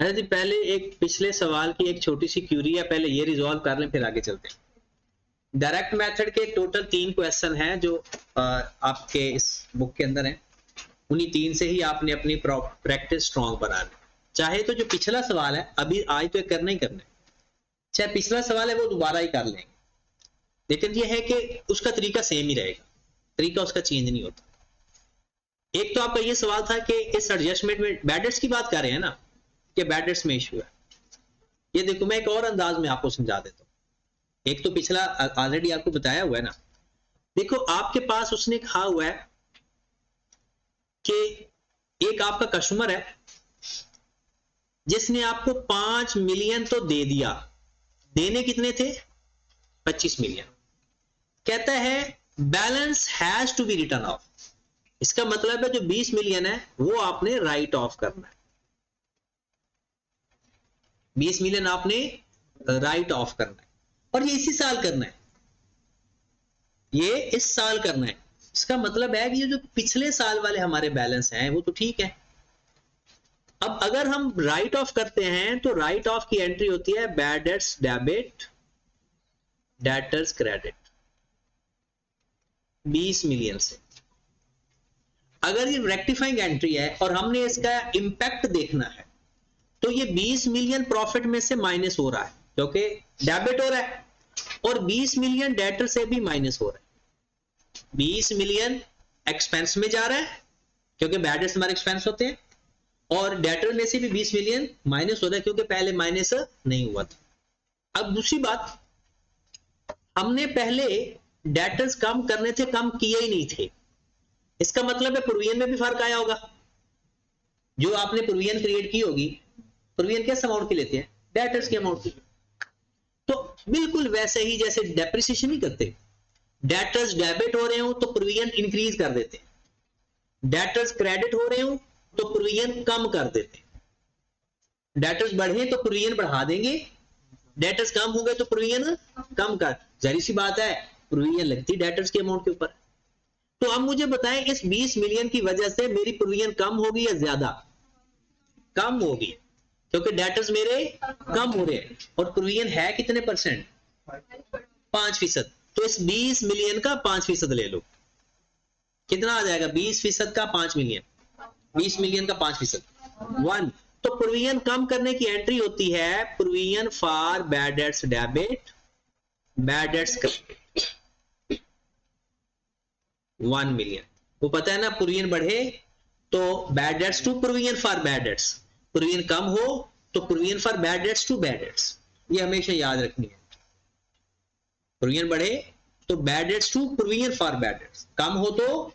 अच्छा जी, पहले एक पिछले सवाल की एक छोटी सी क्यूरी है, पहले ये रिजॉल्व कर लें फिर आगे चलते हैं। डायरेक्ट मेथड के टोटल 3 क्वेश्चन हैं जो आपके इस बुक के अंदर हैं। उन्हीं 3 से ही आपने अपनी प्रैक्टिस स्ट्रॉन्ग बनाना। चाहे तो जो पिछला सवाल है अभी आज तो करना ही करना है, चाहे पिछला सवाल है वो दोबारा ही कर लेंगे, लेकिन ये है कि उसका तरीका सेम ही रहेगा, तरीका उसका चेंज नहीं होता। एक तो आपका ये सवाल था कि इस एडजस्टमेंट में बैडेट्स की बात कर रहे हैं ना, कि बैडेट्स में इशू है। ये देखो मैं एक और अंदाज में आपको समझा देता हूं। एक तो पिछला ऑलरेडी आपको बताया हुआ है ना। देखो आपके पास उसने कहा हुआ है कि एक आपका कस्टमर है जिसने आपको 5 मिलियन तो दे दिया, देने कितने थे 25 मिलियन। कहता है balance has to be return off. इसका मतलब है जो 20 मिलियन है वो आपने राइट ऑफ करना है, 20 मिलियन आपने राइट ऑफ करना है, और ये इसी साल करना है, ये इस साल करना है। इसका मतलब है कि ये जो पिछले साल वाले हमारे बैलेंस हैं वो तो ठीक है। अब अगर हम राइट ऑफ करते हैं तो राइट ऑफ की एंट्री होती है bad debts debit, debtors credit 20 million से। अगर ये रेक्टिफाइंग एंट्री है और हमने इसका इंपैक्ट देखना है तो ये 20 मिलियन प्रॉफिट में से माइनस हो रहा है क्योंकि डेबिट हो रहा है, और 20 मिलियन डेटर से भी माइनस हो रहा है। 20 मिलियन एक्सपेंस में जा रहा है क्योंकि बैड डेट्स हमारे एक्सपेंस होते हैं, और डेटर में से भी 20 मिलियन माइनस हो रहा है क्योंकि पहले माइनस नहीं हुआ था। अब दूसरी बात, हमने पहले डेटर्स कम करने थे, कम किए ही नहीं थे। इसका मतलब है प्रोविजन में भी फर्क आया होगा। जो आपने प्रोविजन क्रिएट की होगी, प्रोविजन किस अमाउंट की लेते हैं, डेटर्स के अमाउंट की। तो बिल्कुल वैसे ही जैसे डेप्रिसिएशन नहीं करते, डेटर्स डेबिट हो रहे हो तो प्रोविजन इंक्रीज कर देते, डेटर्स क्रेडिट हो रहे हो तो प्रोविजन कम कर देते, डेटर्स बढ़े तो प्रोविजन बढ़ा देंगे, डेटर्स कम हो गए तो प्रोविजन कम कर। जाहिर सी बात है प्रोविजन लगती डेटर्स के अमाउंट के ऊपर। तो अब मुझे बताएं इस 20 मिलियन की वजह से मेरी प्रोविजन कम होगी या ज्यादा? कम होगी, क्योंकि डेटर्स मेरे कम हो रहे हैं, और प्रोविजन है कितने परसेंट, 5%। तो इस 20 मिलियन का 5% ले लो, कितना आ जाएगा 20% का 5 मिलियन, 20 मिलियन का 5% 1। तो प्रोविजन कम करने की एंट्री होती है provision for bad debts debit, bad debts 1 million. वो पता है ना, प्रोविजन बढ़े तो bad debts to provision for bad debts, provision कम हो तो provision for bad debts to bad debts. ये हमेशा याद रखनी है। प्रोविजन बढ़े तो bad debts to provision for bad debts, कम हो तो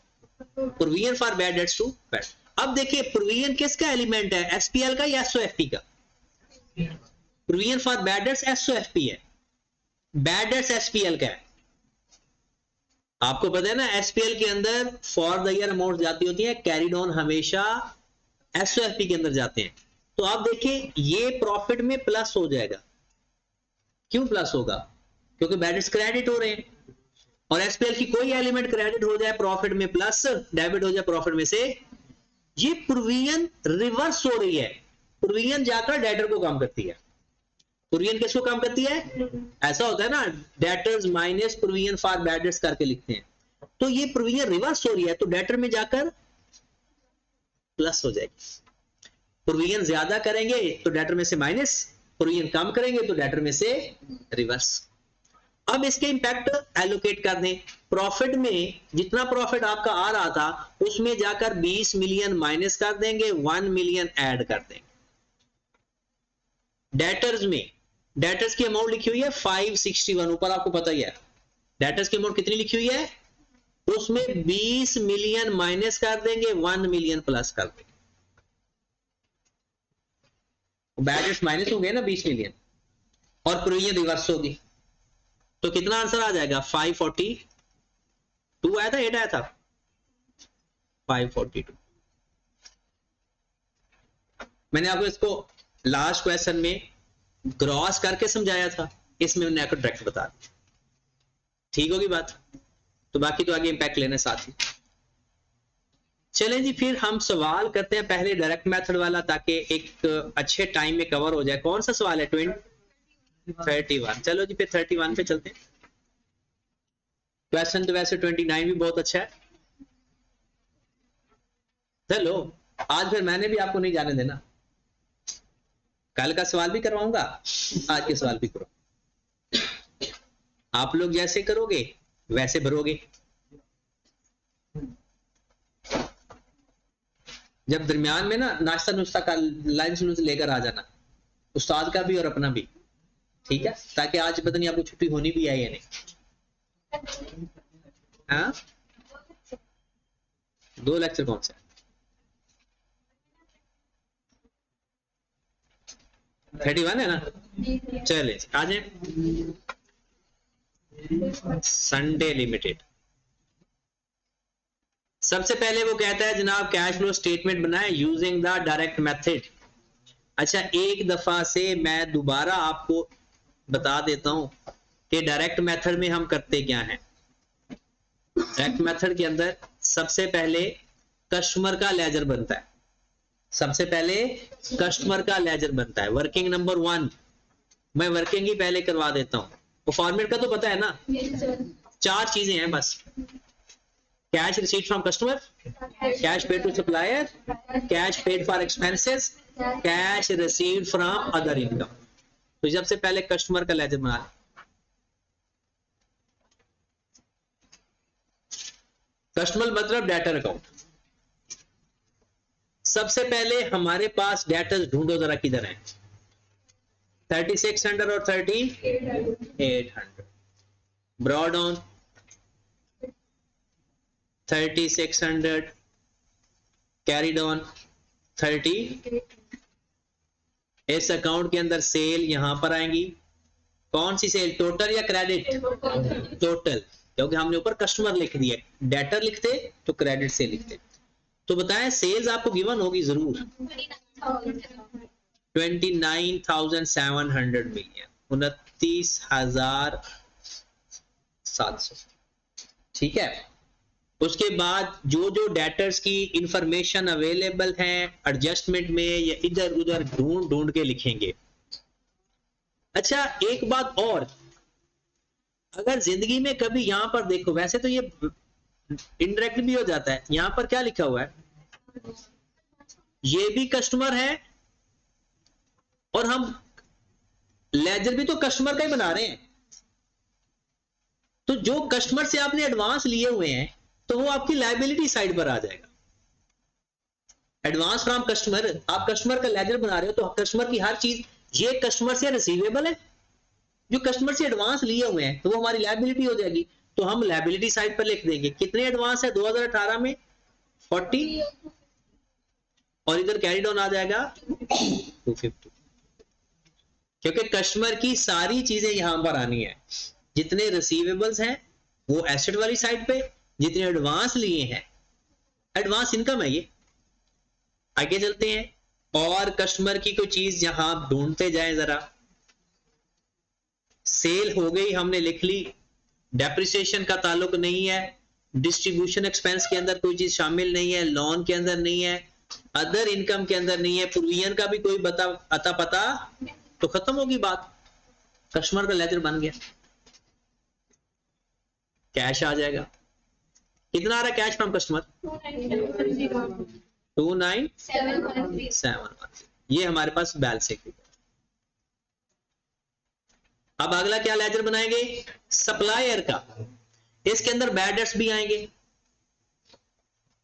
provision for bad debts to bad. अब देखिए प्रोविजन किसका एलिमेंट है, एसपीएल का या एसओएफपी का? प्रोविजन फॉर बैड डेट्स एसओएफपी है, बैड डेट्स एसपीएल का है। आपको पता है ना एसपीएल के अंदर फॉर द ईयर अमाउंट जाती होती है, कैरिड ऑन हमेशा एसओएफपी के अंदर जाते हैं। तो आप देखिए ये प्रॉफिट में प्लस हो जाएगा। क्यों प्लस होगा? क्योंकि बैड डेट्स क्रेडिट हो रहे हैं, और एसपीएल की कोई एलिमेंट क्रेडिट हो जाए प्रॉफिट में प्लस, डेबिट हो जाए प्रॉफिट में से, ये प्रोविजन रिवर्स हो रही है। प्रोविजन जाकर डेटर को कम करती है। प्रोविजन किसको कम करती है? ऐसा होता है ना, debtors minus provision for bad dates करके लिखते हैं। तो ये प्रोविजन रिवर्स हो रही है तो डेटर में जाकर प्लस हो जाएगी। प्रोविजन ज्यादा करेंगे तो डेटर में से माइनस, प्रोविजन कम करेंगे तो डेटर में से रिवर्स। अब इसके इंपैक्ट एलोकेट कर दें। प्रॉफिट में जितना प्रॉफिट आपका आ रहा था उसमें जाकर 20 मिलियन माइनस कर देंगे, 1 मिलियन ऐड कर देंगे। डेटर्स में, डेटर्स की अमाउंट लिखी हुई है 561, ऊपर आपको पता ही है डेटर्स की अमाउंट कितनी लिखी हुई है, उसमें 20 मिलियन माइनस कर देंगे, 1 मिलियन प्लस कर देंगे। बैड डेट्स माइनस हो गए ना 20 मिलियन, और प्रोविजन रिवर्स होगी, तो कितना आंसर आ जाएगा 542 आया था, 8 आया था 542। मैंने आपको इसको लास्ट क्वेश्चन में ग्रॉस करके समझाया था, इसमें मैंने आपको डायरेक्ट बता दिया। ठीक होगी बात? तो बाकी तो आगे इंपैक्ट लेने साथ ही। चलें जी, फिर हम सवाल करते हैं पहले डायरेक्ट मेथड वाला, ताकि एक अच्छे टाइम में कवर हो जाए। कौन सा सवाल है? 31। चलो जी, फिर 31 पे चलते हैं। क्वेश्चन तो वैसे 29 भी बहुत अच्छा है। चलो आज फिर मैंने भी आपको नहीं जाने देना, कल का सवाल भी करवाऊंगा, आज के सवाल भी करो। आप लोग जैसे करोगे वैसे भरोगे। जब दरमियान में ना नाश्ता नुश्ता का लंच लेकर आ जाना, उस्ताद का भी और अपना भी, ठीक है? ताकि आज पता नहीं आपको छुट्टी होनी भी है या नहीं। हाँ, 2 लेक्चर कौन सा? 31 है ना? चले आ जाए। Sunday limited. सबसे पहले वो कहता है जनाब कैश फ्लो स्टेटमेंट बनाए यूजिंग द डायरेक्ट मेथड। अच्छा, एक दफा से मैं दोबारा आपको बता देता हूं कि डायरेक्ट मेथड में हम करते क्या हैं। डायरेक्ट मेथड के अंदर सबसे पहले कस्टमर का लेजर बनता है। सबसे पहले कस्टमर का लेजर बनता है। वर्किंग नंबर 1 मैं वर्किंग ही पहले करवा देता हूं। वो फॉर्मेट का तो पता है ना? 4 चीजें हैं बस। Cash receipt from customer, cash paid to supplier, cash paid for expenses, cash received from other income. तो सबसे पहले कस्टमर का लेजर बना लें। कस्टमर मतलब डेटर अकाउंट। सबसे पहले हमारे पास डेटर्स ढूंढो जरा किधर है। 3600 और 3800 ब्रॉड ऑन 3600 कैरिड ऑन 30। इस अकाउंट के अंदर सेल यहां पर आएंगी। कौन सी सेल? टोटल या क्रेडिट? टोटल, क्योंकि हमने ऊपर कस्टमर लिख दिया। डेटर लिखते तो क्रेडिट से लिखते। तो बताएं सेल्स आपको गिवन होगी जरूर। 29,700 मिलियन, 29,700। ठीक है। उसके बाद जो जो डेटर्स की इंफॉर्मेशन अवेलेबल है एडजस्टमेंट में या इधर उधर ढूंढ ढूंढ के लिखेंगे। अच्छा, एक बात और, अगर जिंदगी में कभी यहां पर देखो, वैसे तो ये इनडायरेक्ट भी हो जाता है। यहां पर क्या लिखा हुआ है? ये भी कस्टमर है और हम लेजर भी तो कस्टमर का ही बना रहे हैं। तो जो कस्टमर से आपने एडवांस लिए हुए हैं तो वो आपकी लायबिलिटी साइड पर आ जाएगा। एडवांस फ्रॉम कस्टमर, आप कस्टमर का लेजर बना रहे हो तो कस्टमर की हर चीज, ये कस्टमर से रिसीवेबल है, जो कस्टमर से एडवांस लिए हुए हैं तो वो हमारी लायबिलिटी हो जाएगी। तो हम लायबिलिटी साइड पर लिख देंगे कितने एडवांस है 2018 में 40, और इधर कैरिड ऑन आ जाएगा 250, क्योंकि कस्टमर की सारी चीजें यहां पर आनी है। जितने रिसीवेबल्स हैं वो एसेट वाली साइड पे, जितने एडवांस लिए हैं एडवांस इनकम है ये। आगे चलते हैं और कस्टमर की कोई चीज यहां ढूंढते जाएं जरा। सेल हो गई, हमने लिख ली। डेप्रिसिएशन का ताल्लुक नहीं है, डिस्ट्रीब्यूशन एक्सपेंस के अंदर कोई चीज शामिल नहीं है, लोन के अंदर नहीं है, अदर इनकम के अंदर नहीं है, प्रोविजन का भी कोई अता पता, तो खत्म होगी बात। कस्टमर का लेजर बन गया। कैश आ जाएगा। कितना आ रहा है कैश फ्रॉम कस्टमर? 29,710। ये हमारे पास बैलेंस शीट। अब अगला क्या लेजर बनाएंगे? सप्लायर का। इसके अंदर बैड डेट्स भी आएंगे।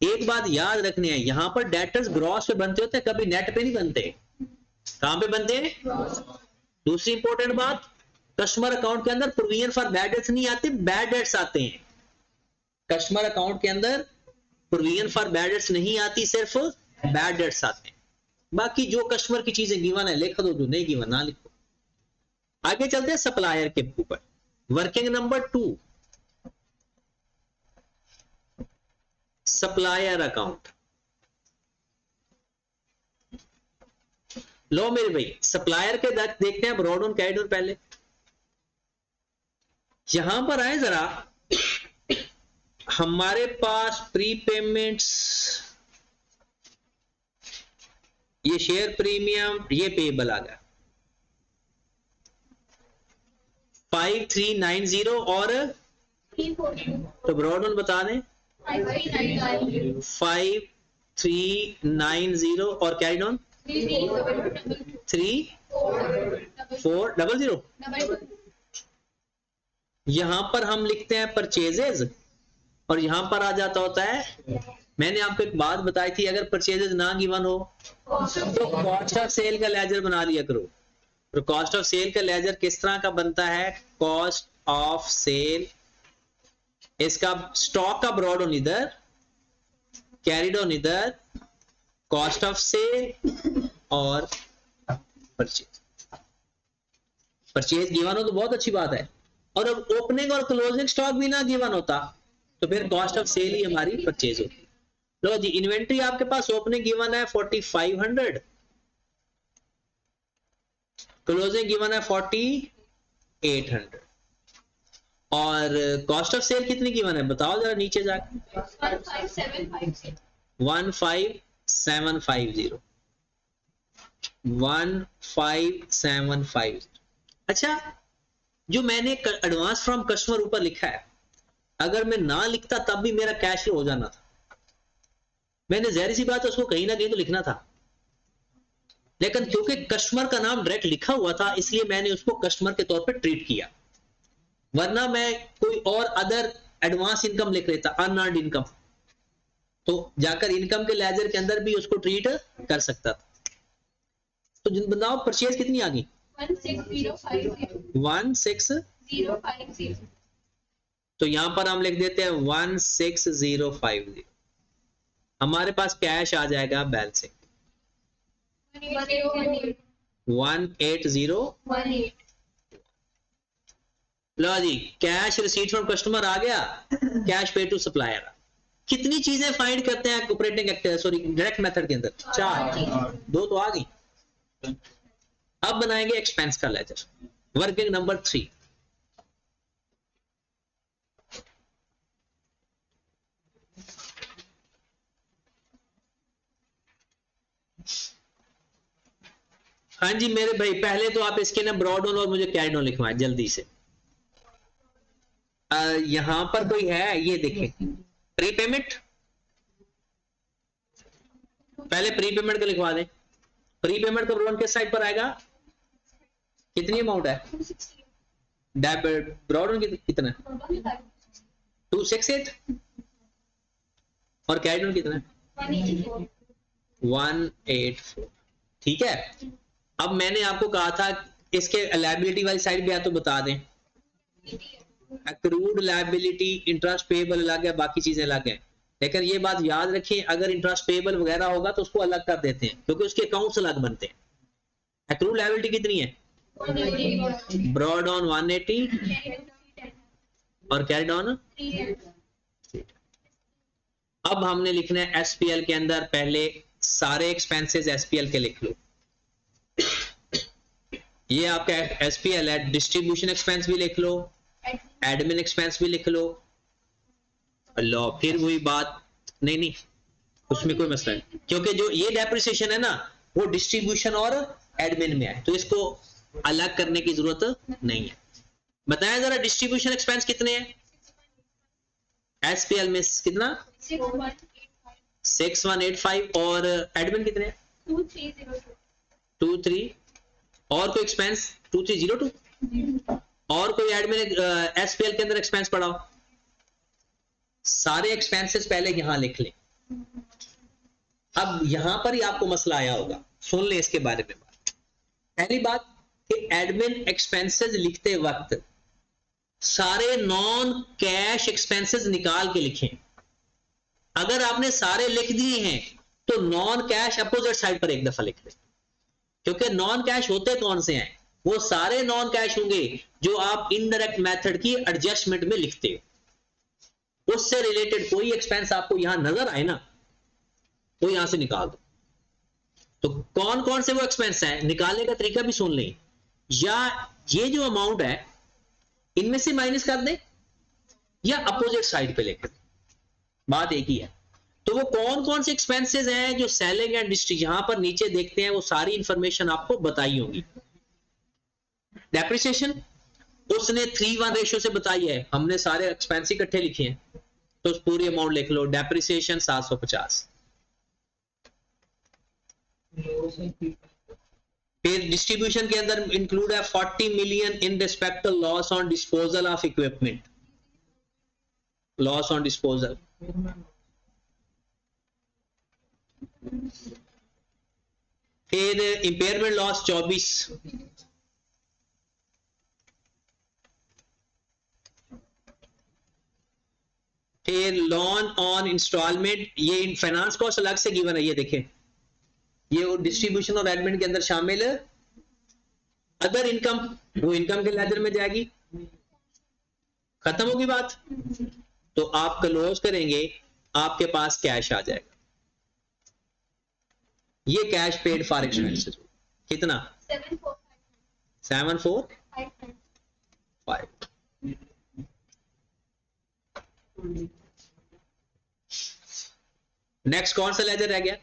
एक बात याद रखनी है, यहां पर डेटर्स ग्रॉस पे बनते होते हैं, कभी नेट पे नहीं बनते। कहां पे बनते हैं? दूसरी इंपॉर्टेंट बात, कस्टमर अकाउंट के अंदर प्रोविजन फॉर बैड डेट्स नहीं आते, बैड डेट्स आते हैं। कस्टमर अकाउंट के अंदर प्रोविजन फॉर बैड डेट्स नहीं आती, सिर्फ बैड डेट्स आते हैं। बाकी जो कस्टमर की चीजें गिवन है लिख दो, जो नहीं गिवन ना लिखो। आगे चलते हैं सप्लायर के ऊपर। Working number 2, supplier account. लो मेरे भाई, सप्लायर के देखते हैं ब्रॉड ऑन कैरिड ऑन। पहले यहां पर आए जरा, हमारे पास प्री पेमेंट्स ये शेयर प्रीमियम, ये पेएबल आ गया 5390 और तो ब्रॉड ऑन बता दें 5390 और कैरी ऑन 3400। यहां पर हम लिखते हैं परचेजेज और यहां पर आ जाता होता है, मैंने आपको एक बात बताई थी, अगर परचेजेज ना गिवन हो तो कॉस्ट ऑफ सेल का लेजर बना लिया करो। तो कॉस्ट ऑफ सेल का लेजर किस तरह का बनता है, कॉस्ट ऑफ सेल, इसका स्टॉक का ब्रॉड ऑन इधर, कैरिड ऑन इधर, कॉस्ट ऑफ सेल और परचेज। परचेज गिवन हो तो बहुत अच्छी बात है, और अब ओपनिंग और क्लोजिंग स्टॉक भी ना गिवन होता तो फिर कॉस्ट ऑफ सेल ही हमारी परचेज होती। लो जी, इन्वेंट्री आपके पास ओपनिंग गिवन है 4500, क्लोजिंग गिवन है 4800 और कॉस्ट ऑफ सेल कितनी गिवन है बताओ जरा नीचे जाकर 15750 15750। अच्छा, जो मैंने एडवांस फ्रॉम कस्टमर ऊपर लिखा है, अगर मैं ना लिखता तब भी मेरा कैश फ्लो हो जाना था। मैंने ज़ाहिर सी बात है उसको कहीं ना कहीं तो लिखना था, लेकिन क्योंकि कस्टमर का नाम डायरेक्ट लिखा हुआ था इसलिए मैंने उसको कस्टमर के तौर पे ट्रीट किया, वरना मैं कोई और अदर एडवांस इनकम लिख लेता, अनअर्न्ड इनकम, तो जाकर इनकम के लेजर के अंदर भी उसको ट्रीट कर सकता था। तो बताओ परचेज कितनी आ गई 16050। तो यहां पर हम लिख देते हैं 16050। हमारे पास कैश आ जाएगा बैलेंसिंग 18018। लो जी, कैश रिसीट फ्रॉम कस्टमर आ गया, कैश पे टू सप्लायर। कितनी चीजें फाइंड करते हैं ऑपरेटिंग डायरेक्ट मेथड के अंदर, 4, 2 तो आ गई। अब बनाएंगे एक्सपेंस का लेजर, वर्किंग नंबर 3। हाँ जी मेरे भाई, पहले तो आप इसके ना ब्रॉड ऑन और मुझे कैरिड ऑन लिखवाएं जल्दी से। यहां पर कोई है, ये देखें प्रीपेमेंट, पहले प्रीपेमेंट का लिखवा दें। प्रीपेमेंट का ब्रॉड किस साइड पर आएगा, कितनी अमाउंट है, ब्रॉड ऑन कितना है 268 और कैरिड ऑन कितना है 184। ठीक है, अब मैंने आपको कहा था इसके लायबिलिटी वाली साइड भी है तो बता दें। एक्रूड लायबिलिटी, इंटरेस्ट पेएबल अलग है, बाकी चीजें अलग हैं, लेकिन ये बात याद रखें अगर इंटरेस्ट पेएबल वगैरह होगा तो उसको अलग कर देते हैं क्योंकि उसके अकाउंट्स अलग बनते हैं। एक्रूड लायबिलिटी कितनी है, ब्रॉड ऑन 180 और कैरिड ऑन। अब हमने लिखना है एसपीएल के अंदर, पहले सारे एक्सपेंसेस एसपीएल के लिख लो। ये आपका एसपीएल है, डिस्ट्रीब्यूशन एक्सपेंस भी लिख लो, एडमिन एक्सपेंस भी लिख लो। लो फिर वही बात, नहीं उसमें कोई मसला नहीं, क्योंकि जो ये डेप्रिसिएशन है ना वो डिस्ट्रीब्यूशन और एडमिन में है तो इसको अलग करने की जरूरत नहीं है। बताया जरा डिस्ट्रीब्यूशन एक्सपेंस कितने हैं एसपीएल में, कितना 6185 और एडमिन कितने हैं 23, और कोई एक्सपेंस 2302 और कोई एडमिन एसपीएल के अंदर एक्सपेंस पढ़ाओ। सारे एक्सपेंसेस पहले यहां लिख लें। अब यहां पर ही आपको मसला आया होगा, सुन ले इसके बारे में बात। पहली बात कि एडमिन एक्सपेंसेस लिखते वक्त सारे नॉन कैश एक्सपेंसेस निकाल के लिखें। अगर आपने सारे लिख दिए हैं तो नॉन कैश अपोजिट साइड पर एक दफा लिख लें, क्योंकि नॉन कैश होते कौन से हैं, वो सारे नॉन कैश होंगे जो आप इनडायरेक्ट मेथड की एडजस्टमेंट में लिखते हो। उससे रिलेटेड कोई एक्सपेंस आपको यहां नजर आए ना तो यहां से निकाल दो। तो कौन कौन से वो एक्सपेंस हैं, निकालने का तरीका भी सुन लें। या ये जो अमाउंट है इनमें से माइनस कर दें या अपोजिट साइड पे लेकर, बात एक ही है। तो वो कौन कौन से एक्सपेंसेस हैं जो सेलिंग एंड डिस्ट्रीब्यूशन, यहां पर नीचे देखते हैं, वो सारी इंफॉर्मेशन आपको बताई होगी। डेप्रिसिएशन उसने 3:1 रेशियो से बताई है, हमने सारे एक्सपेंस इकट्ठे लिखे हैं, तो उस पूरी अमाउंट लिख लो। डेप्रिसिएशन 750। फिर डिस्ट्रीब्यूशन के अंदर इंक्लूड है 40 million in respect to loss on disposal of equipment, loss on disposal. फिर इंपेयरमेंट लॉस 24, फिर लोन ऑन इंस्टॉलमेंट, ये फाइनेंस कॉस्ट अलग से गिवन है, ये देखें, ये डिस्ट्रीब्यूशन और एडमिन के अंदर शामिल। अदर इनकम, वो इनकम के लेजर में जाएगी, खत्म होगी बात। तो आप क्लोज करेंगे, आपके पास कैश आ जाएगा। ये कैश पेड फॉर एक्सपेंसेस कितना? 7,455। नेक्स्ट कौन सा लेजर रह गया?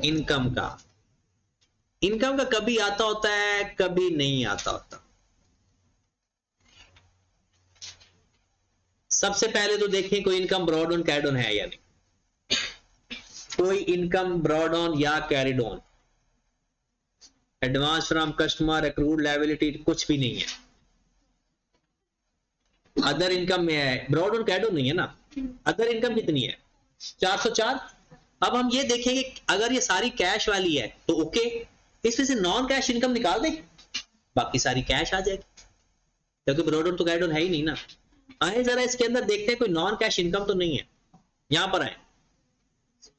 इनकम का। इनकम का कभी आता होता है, कभी नहीं आता होता। सबसे पहले तो देखें कोई income broad on carried on है या नहीं। कोई इनकम ब्रॉड ऑन या carried on, advance from customer, accrued liability, कुछ भी नहीं है। अदर इनकम में है, ब्रॉड ऑन कैरिड ऑन नहीं है ना। अदर इनकम कितनी है? 404। अब हम ये देखेंगे अगर ये सारी कैश वाली है तो ओके, इसमें से नॉन कैश इनकम निकाल दें, बाकी सारी कैश आ जाएगी, क्योंकि ब्रॉड ऑन तो कैरिड ऑन है ही नहीं ना। आए जरा इसके अंदर देखते हैं कोई नॉन कैश इनकम तो नहीं है। यहां पर आए,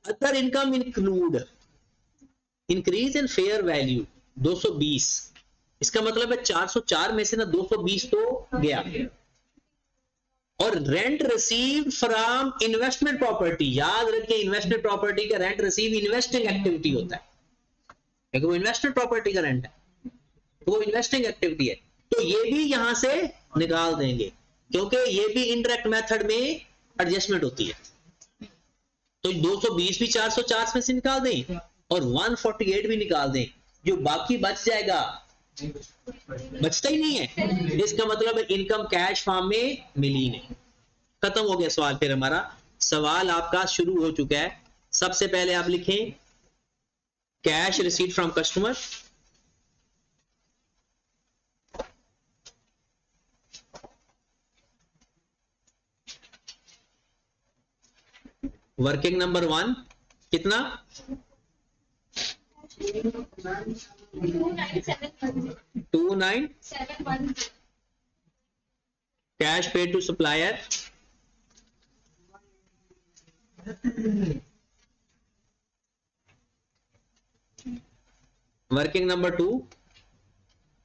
other income include increase in fair value 220। इसका मतलब है 404 में से ना 220 तो गया। और rent receive from investment property, याद रखिए इन्वेस्टमेंट प्रॉपर्टी का रेंट रिसीव इन्वेस्टिंग एक्टिविटी होता है, क्योंकि वो इन्वेस्टमेंट प्रॉपर्टी का रेंट है, तो वो इन्वेस्टिंग एक्टिविटी है। तो ये भी यहां से निकाल देंगे, क्योंकि ये भी इनडायरेक्ट मेथड में एडजस्टमेंट होती है। तो 220 भी 404 में से निकाल दें और 148 भी निकाल दें, जो बाकी बच जाएगा बचता ही नहीं है। इसका मतलब है इनकम कैश फॉर्म में मिली नहीं। खत्म हो गया सवाल। फिर हमारा सवाल आपका शुरू हो चुका है। सबसे पहले आप लिखें cash receipt from customer, working number 1 कितना? 29,710। Cash paid to supplier, working number 2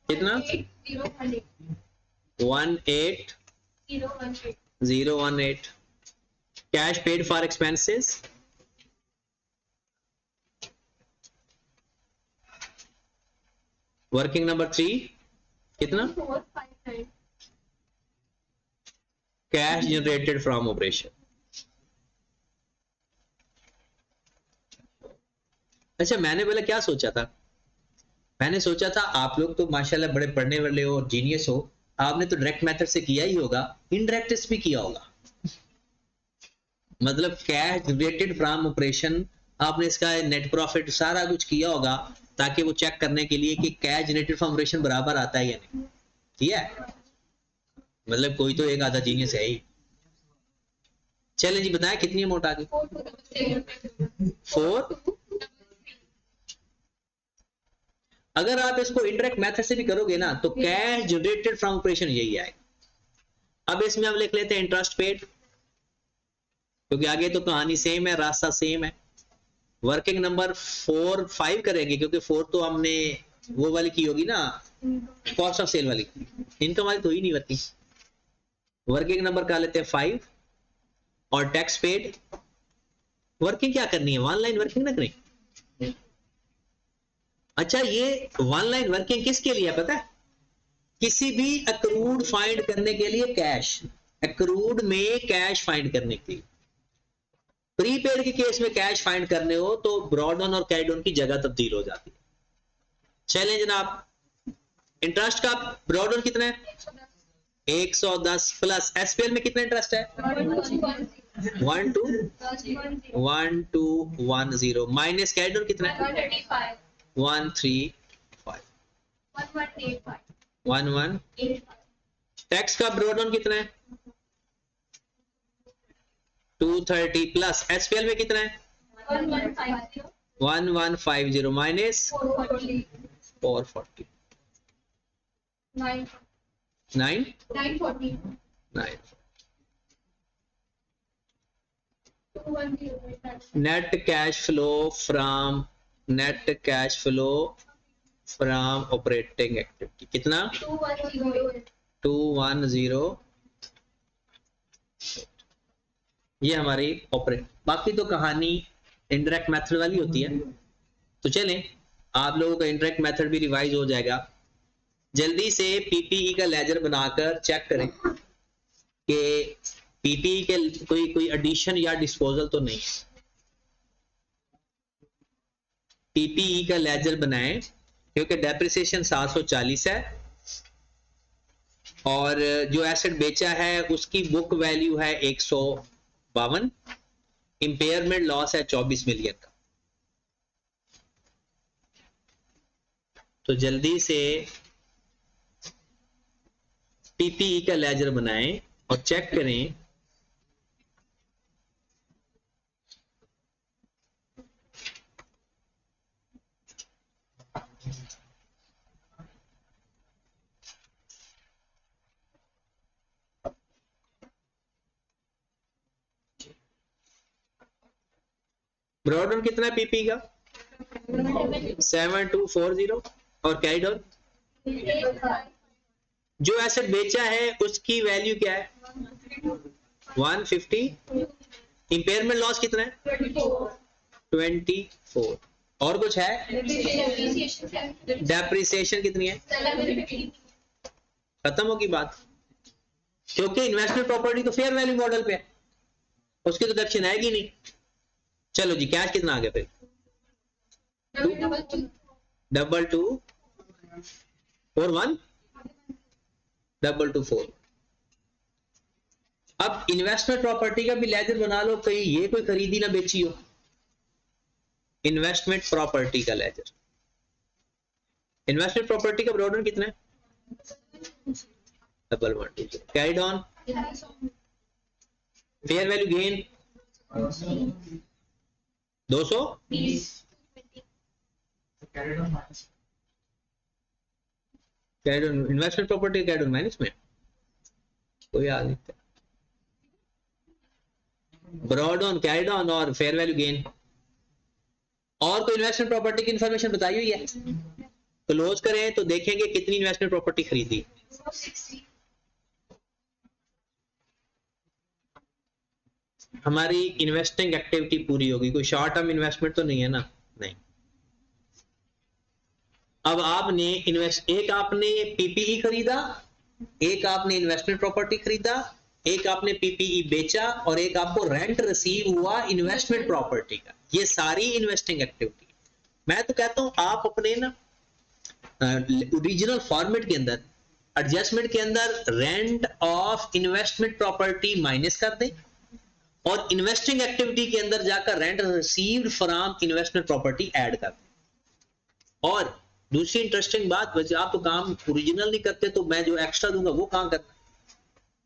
कितना? 18,018। Cash paid for expenses, working number 3 कितना? 459। Cash generated from operation. अच्छा, मैंने पहले क्या सोचा था? मैंने सोचा था आप लोग तो माशाल्लाह बड़े पढ़ने वाले हो और जीनियस हो, आपने तो डायरेक्ट मेथड से किया ही होगा, इनडायरेक्ट भी किया होगा। मतलब कैश जनरेटेड फ्रॉम ऑपरेशन, आपने इसका नेट प्रॉफिट सारा कुछ किया होगा, ताकि वो चेक करने के लिए कि कैश जनरेटेड फ्रॉम ऑपरेशन बराबर आता है या नहीं। ठीक है, मतलब कोई तो एक आधा जीनियस है ही। चलें जी, बताएं कितनी अमाउंट आ गई? 4। अगर आप इसको इनडायरेक्ट मेथड से भी करोगे ना तो कैश जनरेटेड फ्रॉम ऑपरेशन यही आएगा। अब इसमें हम लिख लेते हैं इंटरेस्ट पेड, क्योंकि आगे तो कहानी सेम है, रास्ता सेम है। वर्किंग नंबर 4 5 करेंगे, क्योंकि 4 तो हमने वो वाली की होगी ना, कॉस्ट ऑफ सेल वाली, इनकम वाली तो ही नहीं वर्किंग। वर्किंग नंबर का लेते हैं 5 और टैक्स पेड। वर्किंग क्या करनी है? 1 लाइन वर्किंग ना करें। अच्छा, ये 1 लाइन वर्किंग किसके लिए पता है? किसी भी अक्रूड फाइंड करने के लिए, कैश अक्रूड में कैश फाइंड करने के लिए। प्रीपेड के केस में कैश फाइंड करने हो तो ड्रॉ डाउन और कैरी डाउन की जगह तब्दील हो जाती है। चलें जनाब, इंटरेस्ट का ड्रॉ डाउन कितना है 110 प्लस एसपीएल में कितना इंटरेस्ट है 1210 माइनस कैरी डाउन कितना है 135 1185। टैक्स का ड्रॉ डाउन कितना है 230 प्लस एसपीएल में कितना है 1150 minus 440 940 net cash flow from operating activity कितना 210। ये हमारी ऑपरेट, बाकी तो कहानी इनडायरेक्ट मेथड वाली होती है। तो चलें, आप लोगों का इनडायरेक्ट मेथड भी रिवाइज हो जाएगा। जल्दी से पीपीई का लेजर बनाकर चेक करें कि पीपीई के कोई एडिशन या डिस्पोजल तो नहीं। पीपीई का लेजर बनाएं क्योंकि डेप्रिसिएशन 740 है और जो एसेट बेचा है उसकी बुक वैल्यू है 152, इंपेयरमेंट लॉस है 24 मिलियन का। तो जल्दी से पीपीई का लेजर बनाएं और चेक करें ब्रॉडन कितना है पीपी का 7240 और कैरी डाउन जो एसेट बेचा है उसकी वैल्यू क्या है 150, इंपेयरमेंट लॉस कितना है 24 और कुछ है डेप्रिसिएशन कितनी है खत्म होगी बात, क्योंकि इन्वेस्टमेंट प्रॉपर्टी तो फेयर वैल्यू मॉडल पे है, उसकी तो डिडक्शन आएगी नहीं। चलो जी, कैश कितना आ गया फिर 22241 अब इन्वेस्टमेंट प्रॉपर्टी का भी लेजर बना लो, कहीं ये कोई खरीदी ना बेची हो। इन्वेस्टमेंट प्रॉपर्टी का लेजर, इन्वेस्टमेंट प्रॉपर्टी का ब्रॉडन कितना है 1120, carried on fair value gain 220, carried on investment property carried on minus में कोई याद नहीं, ब्रॉड ऑन कैरिड ऑन और फेयर वैल्यू गेन। और कोई इन्वेस्टमेंट प्रॉपर्टी की इंफॉर्मेशन बताई हुई है, क्लोज करें तो देखेंगे कितनी इन्वेस्टमेंट प्रॉपर्टी खरीदी। हमारी इन्वेस्टिंग एक्टिविटी पूरी होगी, कोई शॉर्ट टर्म इन्वेस्टमेंट तो नहीं है ना, नहीं। अब आपने एक आपने पीपीई खरीदा, एक आपने इन्वेस्टमेंट प्रॉपर्टी खरीदा, एक आपने पीपीई बेचा और एक आपको रेंट रिसीव हुआ इन्वेस्टमेंट प्रॉपर्टी का। ये सारी इन्वेस्टिंग एक्टिविटी। मैं तो कहता हूं आप अपने ना ओरिजिनल फॉर्मेट के अंदर एडजस्टमेंट के अंदर rent of investment property minus कर दें और इन्वेस्टिंग एक्टिविटी के अंदर जाकर rent received from investment property add कर दें। और दूसरी इंटरेस्टिंग बात, वैसे आप तो काम ओरिजिनल नहीं करते तो मैं जो एक्स्ट्रा दूंगा वो काम करना।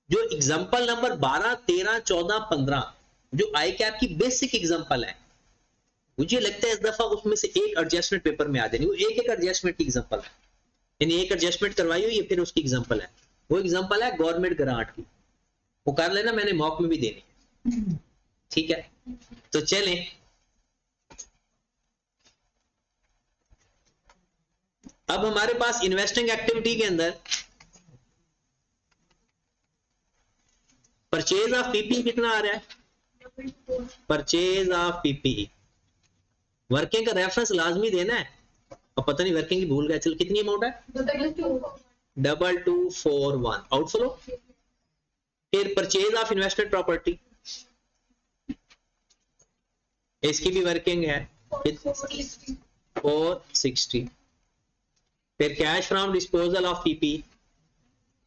जो एग्जांपल नंबर 12, 13, 14, 15 जो आई कैप की बेसिक एग्जांपल है, मुझे लगता है इस दफा उसमें से एक एडजस्टमेंट पेपर में आ जाएगी। वो एक एक एडजस्टमेंट की एग्जांपल है, यानी एक एडजस्टमेंट करवाई हुई है फिर उसकी एग्जांपल है। वो एग्जांपल है गवर्नमेंट ग्रांट की, वो कर लेना, मैंने मॉक में भी देनी है, ठीक है। तो चलें अब हमारे पास इन्वेस्टिंग एक्टिविटी के अंदर परचेज ऑफ पीपीई कितना आ रहा है, परचेज ऑफ पीपीई वर्किंग का रेफरेंस लाजमी देना है, और पता नहीं वर्किंग की भूल गया। चलो कितनी अमाउंट है 2241 आउटफ्लो। फिर परचेज ऑफ इन्वेस्टमेंट प्रॉपर्टी इसकी भी वर्किंग है 460। फिर cash from disposal of PP,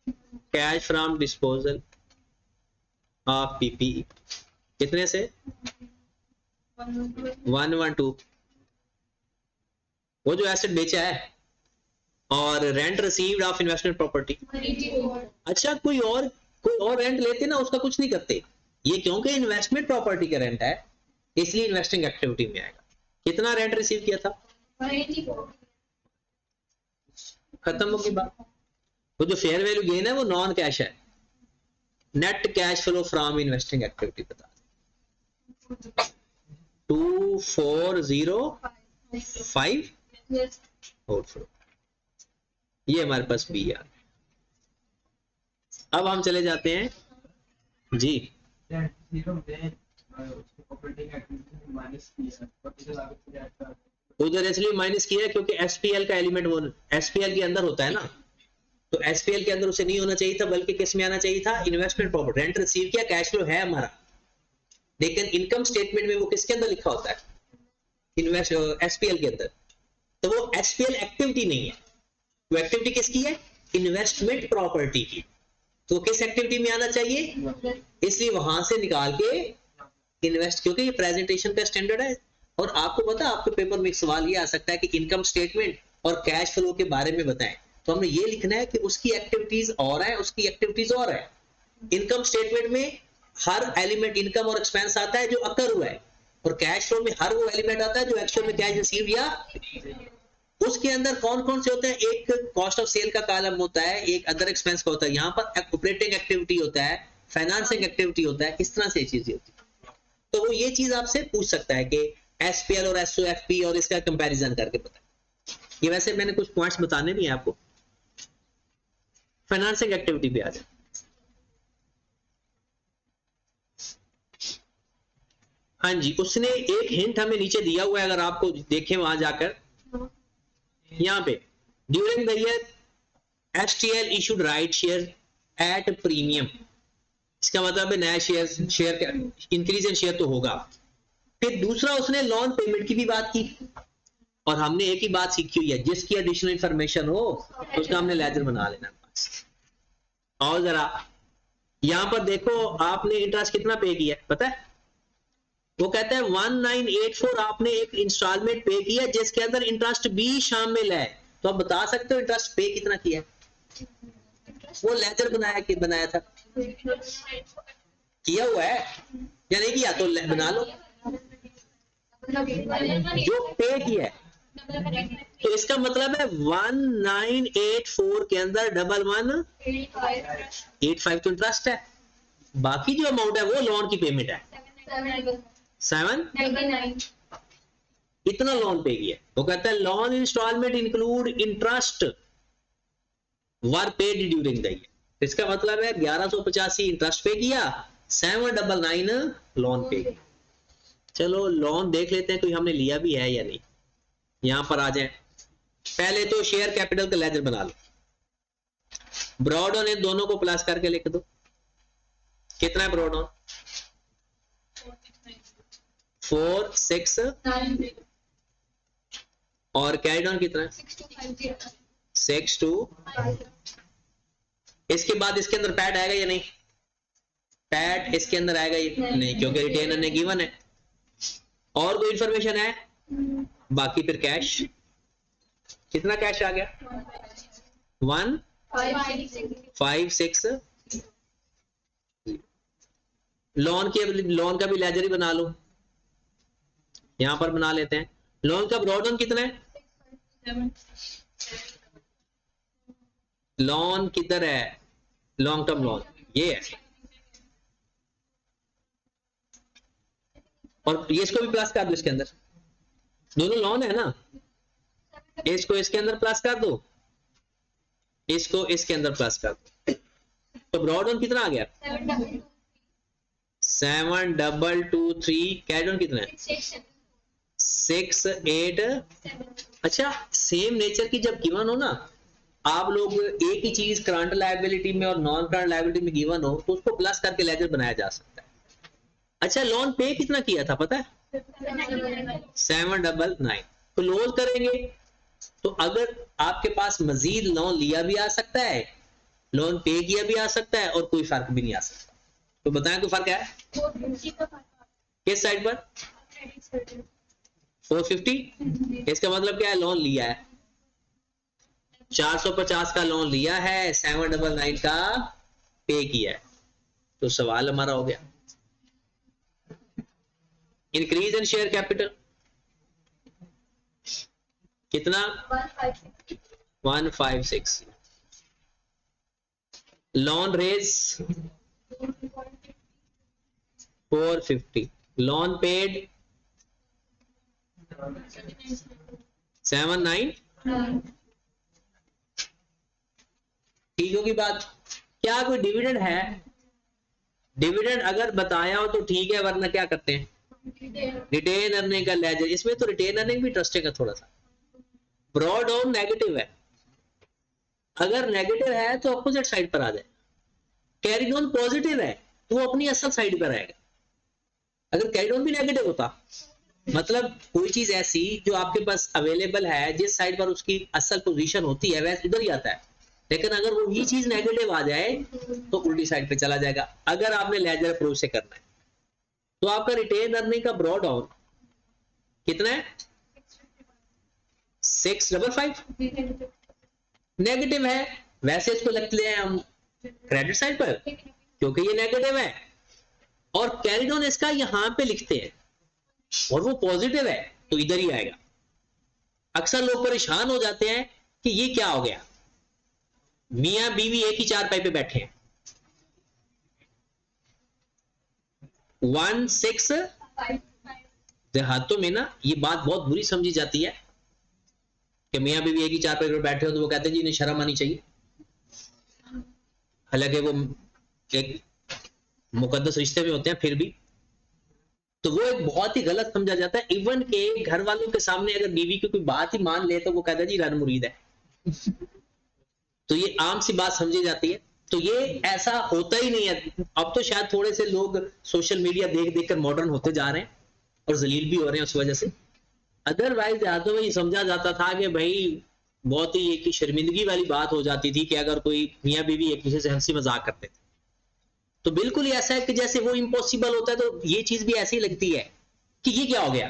cash from disposal of PP कितने से 112, वो जो एसेट बेचा है, और rent received of investment property. अच्छा कोई और रेंट लेते ना उसका कुछ नहीं करते, ये क्योंकि इन्वेस्टमेंट प्रॉपर्टी का रेंट है इसलिए इन्वेस्टिंग एक्टिविटी में आएगा। कितना रेंट रिसीव किया था, खत्म होगी बात। वो जो फेयर वैल्यू गेन है वो नॉन कैश है, net cash flow from investing activity बता 2405 आउटफ्लो, ये हमारे पास बी है। अब हम चले जाते हैं जी, उधर इसलिए माइनस किया क्योंकि एसपीएल का एलिमेंट वो एसपीएल के अंदर होता है ना, तो एसपीएल के अंदर उसे नहीं होना चाहिए था, बल्कि किस में आना चाहिए था, इन्वेस्टमेंट प्रॉपर्टी। रेंट रिसीव किया, कैश फ्लो है हमारा, लेकिन इनकम स्टेटमेंट में वो किसके अंदर लिखा होता है, इन्वेस्ट एसपीएल के अंदर, तो वो एसपीएल एक्टिविटी नहीं है, वो एक्टिविटी किसकी है, इन्वेस्टमेंट प्रॉपर्टी की, तो किस एक्टिविटी में आना चाहिए, इसलिए वहां से निकाल के इन्वेस्ट, क्योंकि ये प्रेजेंटेशन का स्टैंडर्ड है। और आपको पता है आपके पेपर में एक सवाल ये आ सकता है कि इनकम स्टेटमेंट और कैश फ्लो के बारे में बताएं, तो हमने ये लिखना है कि उसकी एक्टिविटीज और है, उसकी एक्टिविटीज और है। इनकम स्टेटमेंट में हर एलिमेंट इनकम और एक्सपेंस आता है जो अकर हुआ है, और कैश फ्लो में हर वो एलिमेंट आता है जो एक्चुअल में कैश रिसीव या उसके अंदर कौन कौन से होते हैं, एक कॉस्ट ऑफ सेल का कॉलम होता है, एक अदर एक्सपेंस का होता है, यहाँ पर ऑपरेटिंग एक्टिविटी होता है, फाइनेंसिंग एक्टिविटी होता है, इस तरह से चीजें होती है। तो वो ये चीज आपसे पूछ सकता है कि एसपीएल और एसओएफपी और इसका कंपैरिजन करके बताएं। ये वैसे मैंने कुछ पॉइंट्स बताने भी हैं आपको। फाइनेंसिंग एक्टिविटी पे आ जाए, हाँ जी, उसने एक हिंट हमें नीचे दिया हुआ है, अगर आपको देखें वहां जाकर, यहाँ पे during the year STL issued right share at premium, इसका मतलब है नया शेयर का इंक्रीज इन शेयर तो होगा। फिर दूसरा उसने लोन पेमेंट की भी बात की, और हमने एक ही बात सीखी हुई है, जिसकी एडिशनल इंफॉर्मेशन हो तो उसका हमने लेजर बना लेना पास। और जरा यहां पर देखो, आपने इंटरेस्ट कितना पे किया पता है, वो कहता है 1984 आपने एक इंस्टॉलमेंट पे किया जिसके अंदर इंटरेस्ट भी शामिल है, तो आप बता सकते हो इंटरेस्ट पे कितना किया है, वो लेजर बनाया था, किया हुआ है या नहीं किया, तो बना लो जो पे किया है। तो इसका मतलब है 1984 के अंदर 1185 तो इंटरेस्ट है, बाकी जो अमाउंट है वो लोन की पेमेंट है 799, इतना लोन पे किया। वो कहता है loan instalment include interest were paid during the year, इसका मतलब है 1185 इंटरेस्ट पे किया, 799 लोन पे किया। चलो लोन देख लेते हैं कोई हमने लिया भी है या नहीं। यहां पर आ जाए, पहले तो शेयर कैपिटल का लेजर बना लो, ब्रॉड ऑन इन दोनों को प्लस करके लिख दो, कितना है ब्रॉड ऑन 469 और कैरिड ऑन कितना है 625। इसके बाद इसके अंदर पैड आएगा या नहीं, पैड इसके अंदर आएगा ये नहीं, क्योंकि रिटेनर ने गिवन है। और कोई इंफॉर्मेशन है बाकी, फिर कैश, कितना कैश आ गया 156। लोन का भी लेजर ही बना लो, यहां पर बना लेते हैं। लोन का ब्रॉड ऑन कितना है, लोन किधर है, लॉन्ग टर्म लोन ये है, और ये इसको भी प्लस कर दो, इसके अंदर दोनों लोन है ना, इसको इसके अंदर प्लस कर दो, इसको इसके अंदर प्लस कर दो, तो ब्रॉड ऑन कितना आ गया 7223, कैरिड ऑन कितना है 68। अच्छा सेम नेचर की जब गिवन हो ना, आप लोग एक ही चीज करंट लायबिलिटी में और नॉन करंट लायबिलिटी में गिवन हो तो उसको प्लस करके लेजर बनाया जा सकता है। अच्छा लोन पे कितना किया था पता है, 799 क्लोज करेंगे। तो अगर आपके पास मजीद लोन लिया भी आ सकता है, लोन पे किया भी आ सकता है, और कोई फर्क भी नहीं आ सकता। तो बताएं कोई फर्क है किस साइड पर? 450। इसका मतलब क्या है? लोन लिया है, 450 का लोन लिया है, 799 का पे किया है। तो सवाल हमारा हो गया। इंक्रीज इन शेयर कैपिटल कितना? 156। Loan raised 450। Loan paid 79। ठीक होगी बात? क्या कोई डिविडेंड है? डिविडेंड अगर बताया हो तो ठीक है, वरना क्या करते हैं? रिटेन अर्निंग का लेजर। इसमें तो रिटेन अर्निंग भी इंटरेस्टिंग है थोड़ा सा। ब्रॉड डाउन नेगेटिव है, अगर नेगेटिव है तो अपोजिट साइड पर आ जाए। कैरी डाउन पॉजिटिव है तो वो अपनी असल साइड पर आएगा। अगर कैरी डाउन भी नेगेटिव होता, मतलब कोई चीज ऐसी जो आपके पास अवेलेबल है, जिस साइड पर उसकी असल पोजीशन होती है वैसे उधर ही आता है, लेकिन अगर वो ही चीज नेगेटिव आ जाए तो उल्टी साइड पे चला जाएगा। अगर आपने लेजर अप्रोच से करना है तो आपका रिटेन अर्निंग का ब्रॉड डाउन कितना है? 655 नेगेटिव है। वैसे इसको लगते हैं हम क्रेडिट साइड पर क्योंकि ये नेगेटिव है, और कैरी डाउन इसका यहां पे लिखते हैं और वो पॉजिटिव है तो इधर ही आएगा। अक्सर लोग परेशान हो जाते हैं कि ये क्या हो गया, मियां बीवी एक ही चारपाई पे बैठे हैं, 165। देहातों में ना ये बात बहुत बुरी समझी जाती है कि मियां बीवी एक ही चारपाई पे बैठे हो तो वो कहते हैं जी इन्हें शर्म आनी चाहिए, हालांकि वो एक मुकद्दस रिश्ते में होते हैं फिर भी। तो वो एक बहुत ही गलत समझा जाता है। इवन के घर वालों के सामने अगर बीवी की कोई बात ही मान ले तो वो कहता है जी रन मुरीद है। तो ये आम सी बात समझी जाती है। तो ये ऐसा होता ही नहीं है। अब तो शायद थोड़े से लोग सोशल मीडिया देख देख कर मॉडर्न होते जा रहे हैं और जलील भी हो रहे हैं उस वजह से। अदरवाइज देहातों में ये समझा जाता था कि भाई बहुत ही एक शर्मिंदगी वाली बात हो जाती थी कि अगर कोई मियां बीवी एक दूसरे से हंसी मजाक करते थे। तो बिल्कुल ही ऐसा है कि जैसे वो इम्पॉसिबल होता है तो ये चीज भी ऐसी लगती है कि ये क्या हो गया,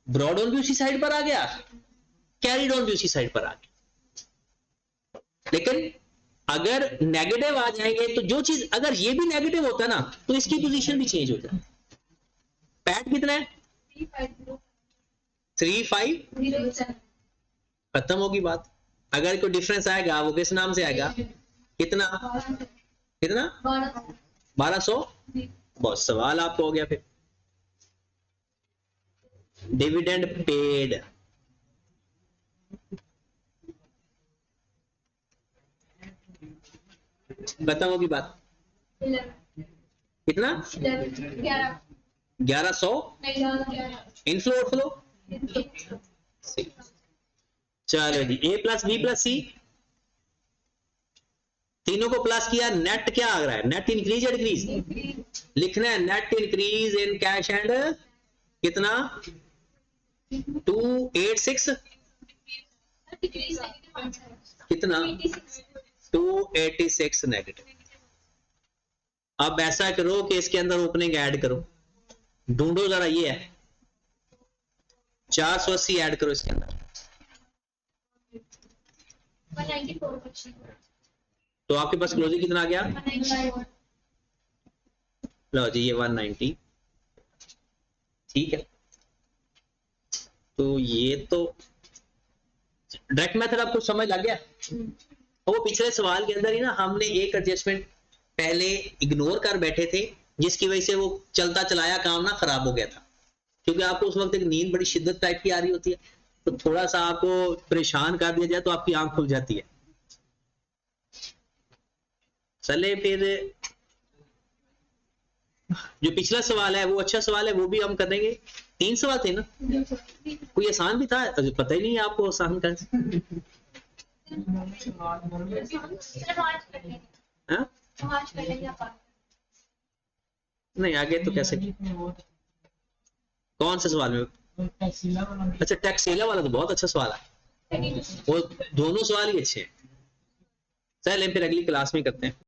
ब्रॉड ऑन भी उसी साइड पर आ गया, कैरी डाउन भी उसी साइड पर आ गया। लेकिन अगर नेगेटिव आ जाएंगे तो जो चीज अगर ये भी नेगेटिव होता है ना तो इसकी पोजीशन भी चेंज हो जाती है। पैट कितना है? 350। खत्म होगी बात। अगर कोई डिफरेंस आएगा वो किस नाम से आएगा? कितना कितना? 1200। बहुत सवाल आपको हो गया। फिर डिविडेंड पेड खत्म होगी बात। कितना? 1100 इनफ्लो आउटफ्लो। चलो जी, ए प्लस बी प्लस सी तीनों को प्लस किया, नेट क्या आ रहा है? नेट इंक्रीज या डिक्रीज? लिखना है net increase in cash and कितना? 286 कितना? 286 नेगेटिव। अब ऐसा करो कि इसके अंदर ओपनिंग ऐड करो, ढूंढो जरा, ये है 480 ऐड करो इसके अंदर, 194। तो आपके पास क्लोजिंग कितना आ गया? लो जी ये 190। ठीक है, तो ये तो डायरेक्ट मेथड आपको समझ लग गया। वो पिछले सवाल के अंदर ही ना हमने एक एडजस्टमेंट पहले इग्नोर कर बैठे थे जिसकी वजह से वो चलता चलाया काम ना खराब हो गया था, क्योंकि आपको उस वक्त एक नींद बड़ी शिद्दत टाइप की आ रही होती है, तो थोड़ा सा आपको परेशान कर दिया जाए तो आपकी आंख खुल जाती है। चले फिर जो पिछला सवाल है वो अच्छा सवाल है, वो भी हम कर देंगे। 3 सवाल थे ना, कोई आसान भी था? पता ही नहीं है आपको आसान का। नहीं आगे तो कैसे कौन से सवाल में? अच्छा टैक्सेला वाला तो बहुत अच्छा सवाल है, वो दोनों सवाल ही अच्छे हैं। चल फिर अगली क्लास में करते हैं।